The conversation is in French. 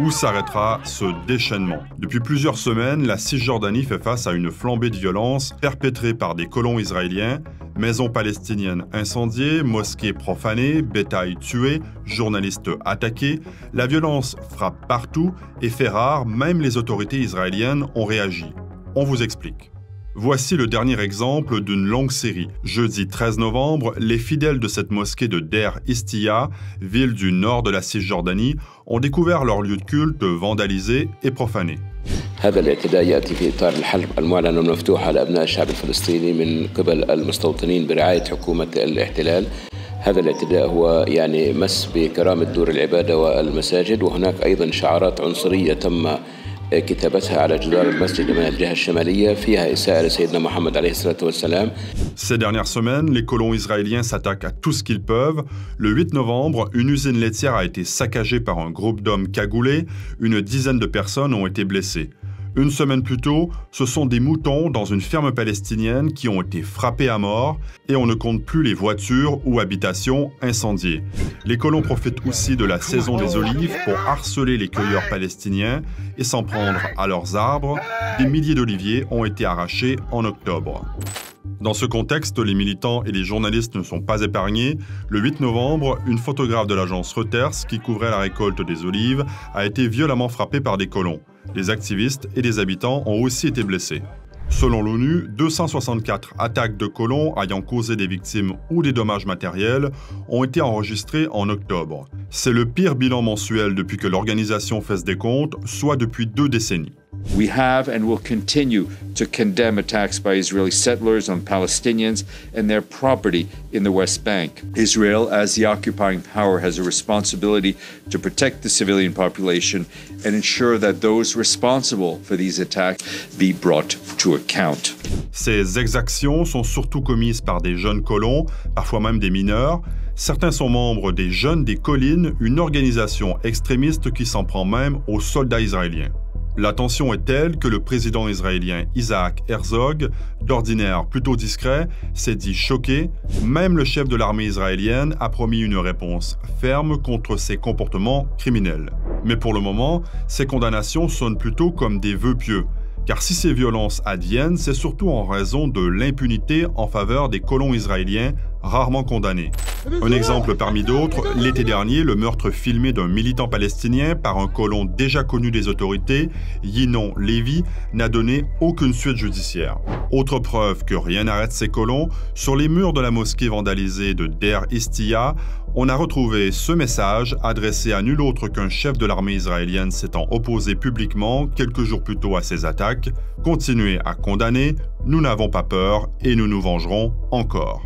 Où s'arrêtera ce déchaînement? Depuis plusieurs semaines, la Cisjordanie fait face à une flambée de violence perpétrée par des colons israéliens, maisons palestiniennes incendiées, mosquées profanées, bétail tué, journalistes attaqués. La violence frappe partout et fait rare, même les autorités israéliennes ont réagi. On vous explique. Voici le dernier exemple d'une longue série. Jeudi 13 novembre, les fidèles de cette mosquée de Der Istiya, ville du nord de la Cisjordanie, ont découvert leur lieu de culte vandalisé et profané. هذا الاعتداء يأتي في إطار الحرب المعلن والمفتوح على أبناء الشعب الفلسطيني من قبل المستوطنين برعاية حكومة الاحتلال. هذا الاعتداء هو مس بكرامة دور العبادة والمساجد، وهناك أيضا شعارات عنصرية تم كتابتها على جدار المسجد من الجهة الشمالية فيها إساءة لسيدنا محمد عليه الصلاة والسلام. Ces dernières semaines, les colons israéliens s'attaquent à tout ce qu'ils peuvent. Le 8 novembre, une usine laitière a été saccagée par un groupe d'hommes cagoulés. Une dizaine de personnes ont été blessées. Une semaine plus tôt, ce sont des moutons dans une ferme palestinienne qui ont été frappés à mort et on ne compte plus les voitures ou habitations incendiées. Les colons profitent aussi de la saison des olives pour harceler les cueilleurs palestiniens et s'en prendre à leurs arbres. Des milliers d'oliviers ont été arrachés en octobre. Dans ce contexte, les militants et les journalistes ne sont pas épargnés. Le 8 novembre, une photographe de l'agence Reuters qui couvrait la récolte des olives a été violemment frappée par des colons. Les activistes et les habitants ont aussi été blessés. Selon l'ONU, 264 attaques de colons ayant causé des victimes ou des dommages matériels ont été enregistrées en octobre. C'est le pire bilan mensuel depuis que l'organisation fait des comptes, soit depuis 2 décennies. We have and will continue to condemn attacks by Israeli settlers on Palestinians and their property in the West Bank. Israel, as the occupying power, has a responsibility to protect the civilian population and ensure that those responsible for these attacks be brought to account. Ces exactions sont surtout commises par des jeunes colons, parfois même des mineurs. Certains sont membres des Jeunes des Collines, une organisation extrémiste qui s'en prend même aux soldats israéliens. La tension est telle que le président israélien Isaac Herzog, d'ordinaire plutôt discret, s'est dit choqué. Même le chef de l'armée israélienne a promis une réponse ferme contre ces comportements criminels. Mais pour le moment, ces condamnations sonnent plutôt comme des vœux pieux. Car si ces violences adviennent, c'est surtout en raison de l'impunité en faveur des colons israéliens rarement condamnés. Un exemple parmi d'autres, l'été dernier, le meurtre filmé d'un militant palestinien par un colon déjà connu des autorités, Yinon Lévi, n'a donné aucune suite judiciaire. Autre preuve que rien n'arrête ces colons, sur les murs de la mosquée vandalisée de Der Istiya, on a retrouvé ce message adressé à nul autre qu'un chef de l'armée israélienne s'étant opposé publiquement quelques jours plus tôt à ces attaques. Continuez à condamner, nous n'avons pas peur et nous nous vengerons encore.